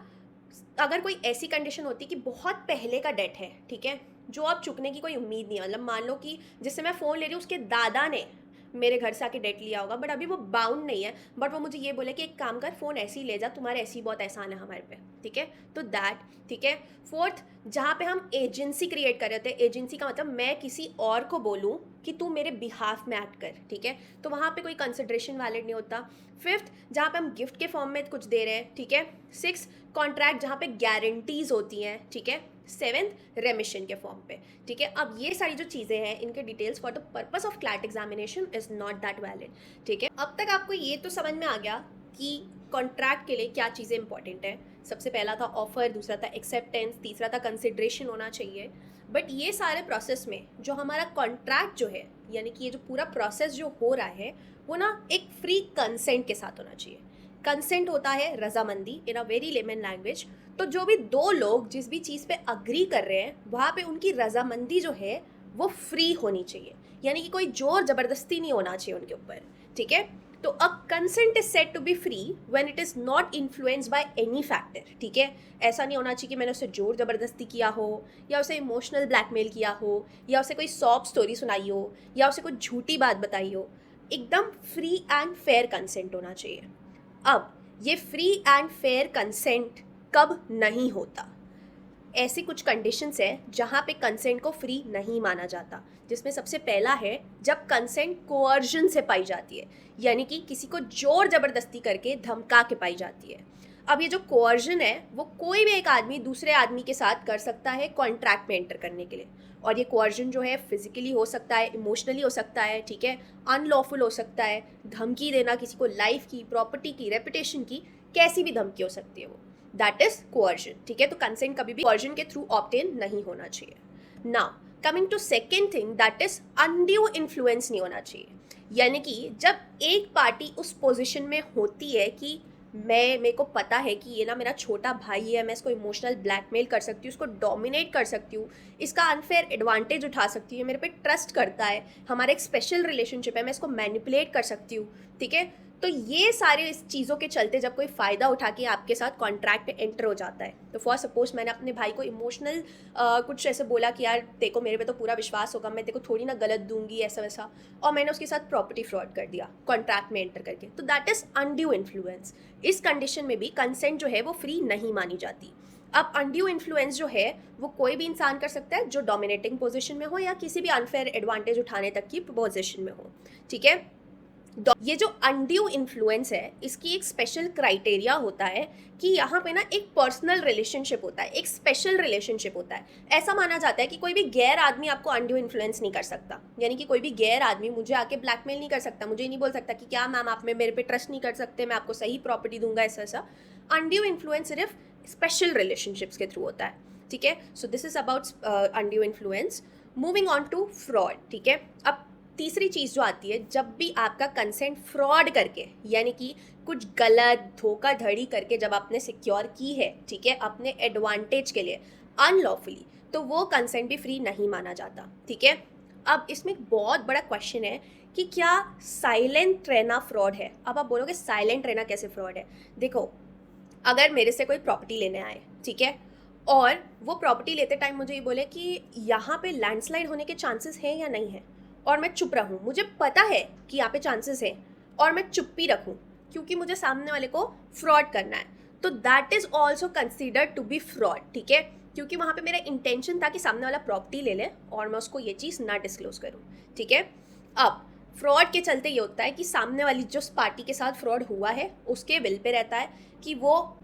अगर कोई ऐसी कंडीशन होती कि बहुत पहले का डेट है, ठीक है, जो आप चुकने की कोई उम्मीद नहीं है, मतलब मान लो कि जिससे मैं फ़ोन ले रही हूँ उसके दादा ने मेरे घर से आके डेट लिया होगा, बट अभी वो बाउंड नहीं है, बट वो मुझे ये बोले कि एक काम कर फ़ोन ऐसे ही ले जा, तुम्हारे ऐसे ही बहुत एहसान है हमारे पे, ठीक है, तो दैट, ठीक है। फोर्थ, जहाँ पे हम एजेंसी क्रिएट कर रहे थे, एजेंसी का मतलब मैं किसी और को बोलूँ कि तू मेरे बिहाफ में एक्ट कर, ठीक है, तो वहाँ पे कोई कंसिडरेशन वैलिड नहीं होता। फिफ्थ, जहाँ पे हम गिफ्ट के फॉर्म में कुछ दे रहे हैं, ठीक है। सिक्स, कॉन्ट्रैक्ट जहाँ पे गारंटीज होती हैं, ठीक है। सेवेंथ, रेमिशन के फॉर्म पे, ठीक है। अब ये सारी जो चीज़ें हैं इनके details for the purpose of CLAT examination is not that valid, ठीक है। अब तक आपको ये तो समझ में आ गया कि कॉन्ट्रैक्ट के लिए क्या चीज़ें इंपॉर्टेंट है। सबसे पहला था ऑफर, दूसरा था एक्सेप्टेंस, तीसरा था कंसिडरेशन होना चाहिए। बट ये सारे प्रोसेस में जो हमारा कॉन्ट्रैक्ट जो है, यानी कि ये जो पूरा प्रोसेस जो हो रहा है वो ना एक फ्री कंसेंट के साथ होना चाहिए। कंसेंट होता है रजामंदी इन अ वेरी लेमन लैंग्वेज। तो जो भी दो लोग जिस भी चीज़ पे अग्री कर रहे हैं वहाँ पे उनकी रजामंदी जो है वो फ्री होनी चाहिए, यानी कि कोई जोर ज़बरदस्ती नहीं होना चाहिए उनके ऊपर, ठीक है। तो अब consent is set to be free when it is not influenced by any factor, ठीक है। ऐसा नहीं होना चाहिए कि मैंने उसे जोर ज़बरदस्ती किया हो, या उसे इमोशनल ब्लैकमेल किया हो, या उसे कोई सॉफ्ट स्टोरी सुनाई हो, या उसे कोई झूठी बात बताई हो। एकदम फ्री एंड फेयर कंसेंट होना चाहिए। अब ये फ्री एंड फेयर कंसेंट कब नहीं होता। ऐसी कुछ कंडीशंस है जहाँ पे कंसेंट को फ्री नहीं माना जाता, जिसमें सबसे पहला है जब कंसेंट कोअर्जन से पाई जाती है, यानी कि किसी को जोर ज़बरदस्ती करके धमका के पाई जाती है। अब ये जो कोअर्जन है वो कोई भी एक आदमी दूसरे आदमी के साथ कर सकता है कॉन्ट्रैक्ट में एंटर करने के लिए, और ये कोअर्जन जो है फिजिकली हो सकता है, इमोशनली हो सकता है, ठीक है, अनलॉफुल हो सकता है, धमकी देना किसी को लाइफ की, प्रॉपर्टी की, रेपुटेशन की, कैसी भी धमकी हो सकती है वो, दैट इज कोअर्जन, ठीक है। तो कंसेंट कभी भी कोअर्जन के थ्रू ऑब्टेन नहीं होना चाहिए। Now coming to second thing, that is undue influence नहीं होना चाहिए, यानी कि जब एक पार्टी उस पोजिशन में होती है कि मेरे को पता है कि ये ना मेरा छोटा भाई है, मैं इसको इमोशनल ब्लैकमेल कर सकती हूँ, उसको डोमिनेट कर सकती हूँ, इसका अनफेयर एडवांटेज उठा सकती हूँ, मेरे पे ट्रस्ट करता है, हमारा एक स्पेशल रिलेशनशिप है, मैं इसको मैनिपुलेट कर सकती हूँ, ठीक है। तो ये सारे इस चीज़ों के चलते जब कोई फ़ायदा उठा के आपके साथ कॉन्ट्रैक्ट में एंटर हो जाता है, तो फॉर सपोज मैंने अपने भाई को इमोशनल कुछ ऐसे बोला कि यार देखो मेरे पे तो पूरा विश्वास होगा, मैं तेको थोड़ी ना गलत दूंगी, ऐसा वैसा, और मैंने उसके साथ प्रॉपर्टी फ्रॉड कर दिया कॉन्ट्रैक्ट में एंटर करके, तो दैट इज़ अनड्यू इन्फ्लुएंस। इस कंडीशन में भी कंसेंट जो है वो फ्री नहीं मानी जाती। अब अनड्यू इन्फ्लुएंस जो है वो कोई भी इंसान कर सकता है जो डोमिनेटिंग पोजीशन में हो या किसी भी अनफेयर एडवांटेज उठाने तक की पोजीशन में हो, ठीक है। ये जो अनड्यू इन्फ्लुएंस है इसकी एक स्पेशल क्राइटेरिया होता है कि यहाँ पे ना एक पर्सनल रिलेशनशिप होता है, एक स्पेशल रिलेशनशिप होता है। ऐसा माना जाता है कि कोई भी गैर आदमी आपको अनड्यू इन्फ्लुएंस नहीं कर सकता, यानी कि कोई भी गैर आदमी मुझे आके ब्लैकमेल नहीं कर सकता, मुझे नहीं बोल सकता कि क्या मैम आप मेरे पे ट्रस्ट नहीं कर सकते, मैं आपको सही प्रॉपर्टी दूंगा, ऐसा ऐसा। अनड्यू इन्फ्लुएंस सिर्फ स्पेशल रिलेशनशिप्स के थ्रू होता है, ठीक है। So this is about undue influence. Moving on to fraud, ठीक है। अब तीसरी चीज़ जो आती है, जब भी आपका कंसेंट फ्रॉड करके, यानी कि कुछ गलत धोखाधड़ी करके जब आपने सिक्योर की है, ठीक है, अपने एडवांटेज के लिए अनलॉफुली, तो वो कंसेंट भी फ्री नहीं माना जाता, ठीक है। अब इसमें एक बहुत बड़ा क्वेश्चन है कि क्या साइलेंट रहना फ्रॉड है। अब आप बोलोगे साइलेंट रहना कैसे फ्रॉड है। देखो, अगर मेरे से कोई प्रॉपर्टी लेने आए, ठीक है, और वो प्रॉपर्टी लेते टाइम मुझे ये बोले कि यहाँ पे लैंडस्लाइड होने के चांसेस हैं या नहीं है, और मैं चुप रहूँ, मुझे पता है कि यहाँ पे चांसेस है और मैं चुप ही रखूँ क्योंकि मुझे सामने वाले को फ्रॉड करना है, तो that is also considered to be fraud, ठीक है, क्योंकि वहाँ पे मेरा इंटेंशन था कि सामने वाला प्रॉपर्टी ले ले और मैं उसको ये चीज़ ना डिस्क्लोज करूँ, ठीक है। अब फ्रॉड के चलते ये होता है कि सामने वाली जो पार्टी के साथ फ्रॉड हुआ है उसके विल पे रहता है कि वो,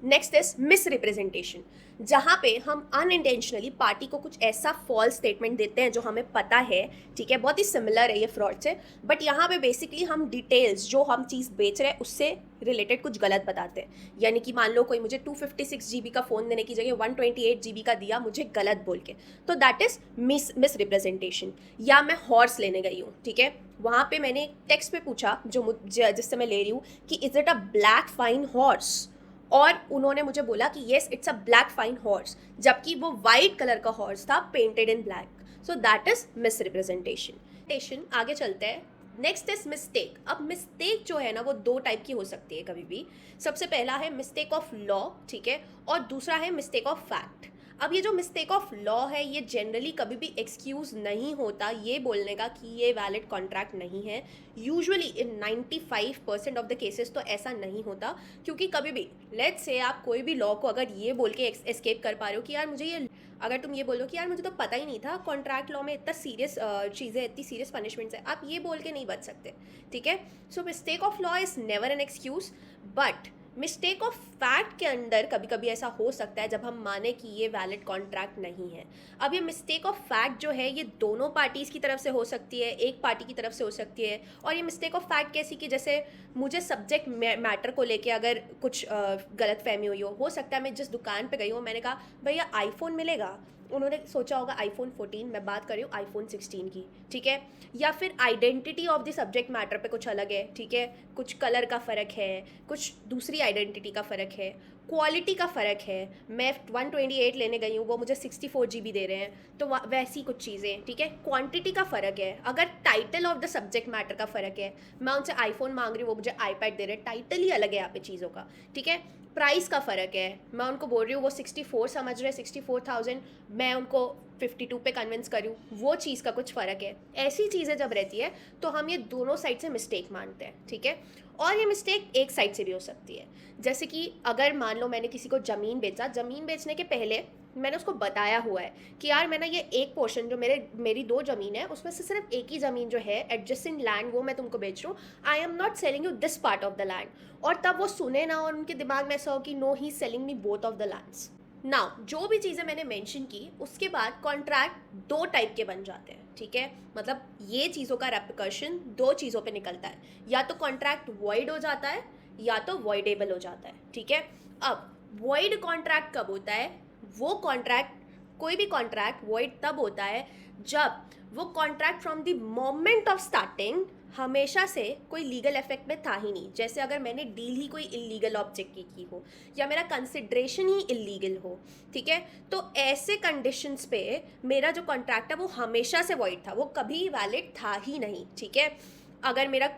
नेक्स्ट इज मिस रिप्रेजेंटेशन, जहाँ पे हम अनइंटेंशनली पार्टी को कुछ ऐसा फॉल्स स्टेटमेंट देते हैं जो हमें पता है, ठीक है, बहुत ही सिमिलर है ये फ्रॉड से, बट यहाँ पे बेसिकली हम डिटेल्स जो हम चीज़ बेच रहे हैं उससे रिलेटेड कुछ गलत बताते हैं। यानी कि मान लो कोई मुझे 256 GB का फ़ोन देने की जगह 128 GB का दिया मुझे गलत बोल के, तो दैट इज़ मिस रिप्रेजेंटेशन। या मैं हॉर्स लेने गई हूँ, ठीक है, वहाँ पे मैंने एक टेक्स्ट पे पूछा जिससे मैं ले रही हूँ कि is it a black fine horse, और उन्होंने मुझे बोला कि yes it's a black fine horse, जबकि वो वाइट कलर का हॉर्स था painted in black, so that is miss representation. आगे चलते हैं, नेक्स्ट इज मिस्टेक। अब मिस्टेक जो है ना वो दो टाइप की हो सकती है कभी भी। सबसे पहला है मिस्टेक ऑफ लॉ, ठीक है, और दूसरा है मिस्टेक ऑफ फैक्ट। अब ये जो मिस्टेक ऑफ लॉ है ये जनरली कभी भी एक्सक्यूज़ नहीं होता ये बोलने का कि ये वैलिड कॉन्ट्रैक्ट नहीं है। Usually in 95% of the cases तो ऐसा नहीं होता, क्योंकि कभी भी लेट्स से आप कोई भी लॉ को अगर ये बोल के एस्केप कर पा रहे हो कि यार मुझे ये, अगर तुम ये बोलो कि यार मुझे तो पता ही नहीं था कॉन्ट्रैक्ट लॉ में इतना सीरियस चीज़ें, इतनी सीरियस पनिशमेंट्स है, आप ये बोल के नहीं बच सकते, ठीक है। So mistake of law is never an excuse, but mistake of fact के अंदर कभी कभी ऐसा हो सकता है जब हम माने कि ये वैलिड कॉन्ट्रैक्ट नहीं है। अब ये मिस्टेक ऑफ फैक्ट जो है ये दोनों पार्टीज़ की तरफ से हो सकती है, एक पार्टी की तरफ से हो सकती है। और ये मिस्टेक ऑफ फैक्ट कैसी कि जैसे मुझे सब्जेक्ट मैटर को लेके अगर कुछ गलत फहमी हुई हो सकता है मैं जिस दुकान पे गई हूँ मैंने कहा भैया आईफोन मिलेगा, उन्होंने सोचा होगा आईफोन 14, मैं बात कर रही हूँ आईफोन 16 की, ठीक है। या फिर identity of the subject matter पे कुछ अलग है, ठीक है, कुछ कलर का फ़र्क है, कुछ दूसरी आइडेंटिटी का फ़र्क है, क्वालिटी का फ़र्क है, मैं 128 लेने गई हूँ वो मुझे 64 GB दे रहे हैं, तो वैसी कुछ चीज़ें, ठीक है। क्वांटिटी का फ़र्क है, अगर title of the subject matter का फ़र्क है, मैं उनसे आईफोन मांग रही हूँ वो मुझे आईपैड दे रहे हैं, टाइटल ही अलग है यहाँ पे चीज़ों का, ठीक है। प्राइस का फ़र्क है, मैं उनको बोल रही हूँ वो 64 समझ रहे 64,000, मैं उनको 52 पे कन्विंस करूँ, वो चीज़ का कुछ फ़र्क है। ऐसी चीज़ें जब रहती है तो हम ये दोनों साइड से मिस्टेक मानते हैं, ठीक है। और ये मिस्टेक एक साइड से भी हो सकती है, जैसे कि अगर मान लो मैंने किसी को ज़मीन बेचा, ज़मीन बेचने के पहले मैंने उसको बताया हुआ है कि यार मैंने ये एक पोर्शन जो मेरी 2 ज़मीन है उसमें से सिर्फ एक ही ज़मीन जो है एडजेसेंट लैंड वो मैं तुमको बेच रहा हूँ, I am not selling you this part of the land. और तब वो सुने ना और उनके दिमाग में ऐसा हो कि no he selling me both of the lands. Now जो भी चीज़ें मैंने मेंशन की उसके बाद कॉन्ट्रैक्ट 2 टाइप के बन जाते हैं, ठीक है। मतलब ये चीज़ों का रेप्रिकॉशन 2 चीज़ों पे निकलता है, या तो कॉन्ट्रैक्ट वॉइड हो जाता है या तो वॉइडेबल हो जाता है, ठीक है। अब वॉइड कॉन्ट्रैक्ट कब होता है? वो कॉन्ट्रैक्ट, कोई भी कॉन्ट्रैक्ट वॉइड तब होता है जब वो contract from the moment of starting हमेशा से कोई लीगल इफेक्ट में था ही नहीं। जैसे अगर मैंने डील ही कोई इलीगल ऑब्जेक्ट की हो या मेरा कंसिडरेशन ही इलीगल हो, ठीक है, तो ऐसे कंडीशंस पे मेरा जो कॉन्ट्रैक्ट है वो हमेशा से वॉइड था, वो कभी वैलिड था ही नहीं, ठीक है। अगर मेरा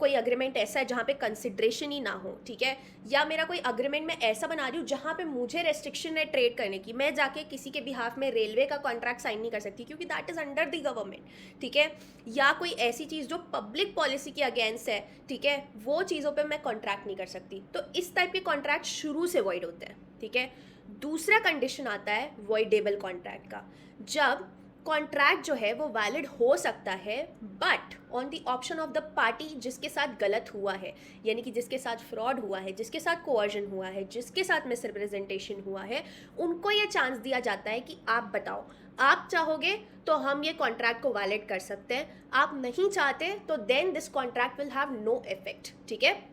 कोई अग्रीमेंट ऐसा है जहाँ पे कंसिडरेशन ही ना हो, ठीक है, या मेरा कोई अग्रीमेंट मैं ऐसा बना रही हूँ जहाँ पे मुझे रेस्ट्रिक्शन है ट्रेड करने की, मैं जाके किसी के बिहाफ में रेलवे का कॉन्ट्रैक्ट साइन नहीं कर सकती क्योंकि that is under the government, ठीक है। या कोई ऐसी चीज़ जो पब्लिक पॉलिसी के अगेंस्ट है, ठीक है, वो चीज़ों पर मैं कॉन्ट्रैक्ट नहीं कर सकती। तो इस टाइप के कॉन्ट्रैक्ट शुरू से वॉइड होते हैं, ठीक है। दूसरा कंडीशन आता है वॉइडेबल कॉन्ट्रैक्ट का, जब कॉन्ट्रैक्ट जो है वो वैलिड हो सकता है but on the option of the party जिसके साथ गलत हुआ है, यानी कि जिसके साथ फ्रॉड हुआ है, जिसके साथ कोवर्जन हुआ है, जिसके साथ मिसरिप्रेजेंटेशन हुआ है, उनको ये चांस दिया जाता है कि आप बताओ, आप चाहोगे तो हम ये कॉन्ट्रैक्ट को वैलिड कर सकते हैं, आप नहीं चाहते तो then this contract will have no effect, ठीक है।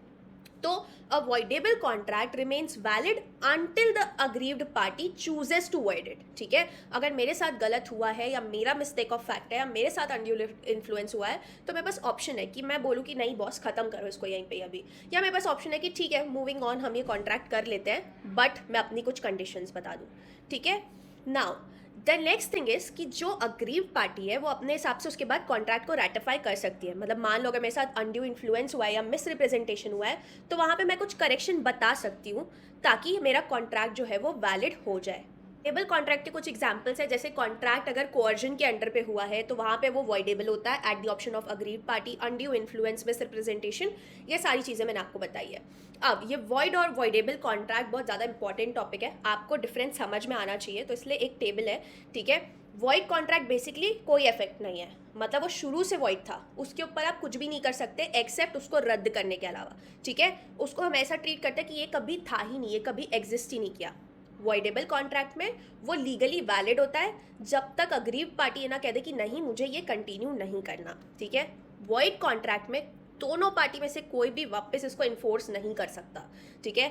तो avoidable contract remains valid until the aggrieved party chooses to void it, ठीक है। अगर मेरे साथ गलत हुआ है या मेरा मिस्टेक ऑफ फैक्ट है या मेरे साथ अनड्यू इन्फ्लुएंस हुआ है तो मेरे पास ऑप्शन है कि मैं बोलूँ कि नहीं बॉस ख़त्म करो इसको यहीं पे अभी, या मेरे पास ऑप्शन है कि ठीक है मूविंग ऑन, हम ये कॉन्ट्रैक्ट कर लेते हैं बट मैं अपनी कुछ कंडीशंस बता दूँ, ठीक है। Now the next thing is कि जो अग्रीव्ड पार्टी है वो अपने हिसाब से उसके बाद कॉन्ट्रैक्ट को रेटिफाई कर सकती है। मतलब मान लो अगर मेरे साथ अनड्यू इन्फ्लुएंस हुआ है या मिस रिप्रेजेंटेशन हुआ है तो वहाँ पे मैं कुछ करेक्शन बता सकती हूँ ताकि मेरा कॉन्ट्रैक्ट जो है वो वैलिड हो जाए। वॉइडेबल कॉन्ट्रैक्ट के कुछ एग्जांपल्स है, जैसे कॉन्ट्रैक्ट अगर कोअर्जन के अंडर पे हुआ है तो वहाँ पे वो वॉइडेबल होता है at the option of agreed party, undue influence, miss representation, ये सारी चीज़ें मैंने आपको बताई है। अब ये वॉइड और वॉइडेबल कॉन्ट्रैक्ट बहुत ज़्यादा इंपॉर्टेंट टॉपिक है, आपको डिफरेंस समझ में आना चाहिए, तो इसलिए एक टेबल है, ठीक है। वॉइड कॉन्ट्रैक्ट बेसिकली कोई इफेक्ट नहीं है, मतलब वो शुरू से वॉइड था, उसके ऊपर आप कुछ भी नहीं कर सकते एक्सेप्ट उसको रद्द करने के अलावा, ठीक है। उसको हम ऐसा ट्रीट करते हैं कि ये कभी था ही नहीं, ये कभी एग्जिस्ट ही नहीं किया। वॉइडेबल कॉन्ट्रैक्ट में वो लीगली वैलिड होता है जब तक अग्रीव्ड पार्टी ये ना कह दे कि नहीं मुझे ये कंटिन्यू नहीं करना, ठीक है। वॉइड कॉन्ट्रैक्ट में दोनों पार्टी में से कोई भी वापस इसको इन्फोर्स नहीं कर सकता, ठीक है।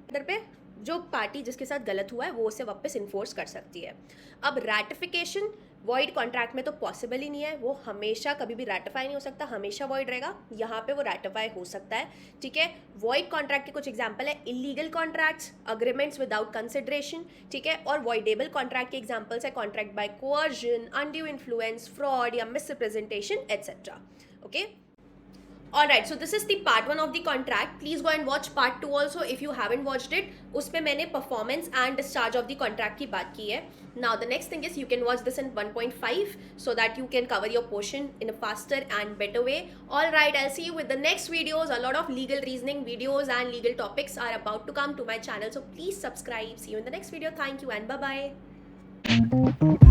इधर पे जो पार्टी जिसके साथ गलत हुआ है वो उसे वापस इन्फोर्स कर सकती है। अब रैटिफिकेशन वॉइड कॉन्ट्रैक्ट में तो पॉसिबल ही नहीं है, वो हमेशा कभी भी रैटिफाई नहीं हो सकता, हमेशा वॉइड रहेगा। यहाँ पे वो रैटिफाई हो सकता है, ठीक है। वॉइड कॉन्ट्रैक्ट के कुछ एग्जांपल है illegal contracts, agreements without consideration, ठीक है। और वॉइडेबल कॉन्ट्रैक्ट के एग्जांपल्स है contract by coercion, undue influence, fraud या misrepresentation etcetera, okay. Alright, so this is the part 1 of the contract. Please go and watch part 2 also if you haven't watched it. उस पे मैंने performance and discharge of the contract की बात की है. Now the next thing is you can watch this in 1.5 so that you can cover your portion in a faster and better way. Alright, I'll see you with the next videos. A lot of legal reasoning videos and legal topics are about to come to my channel. So please subscribe. See you in the next video. Thank you and bye-bye.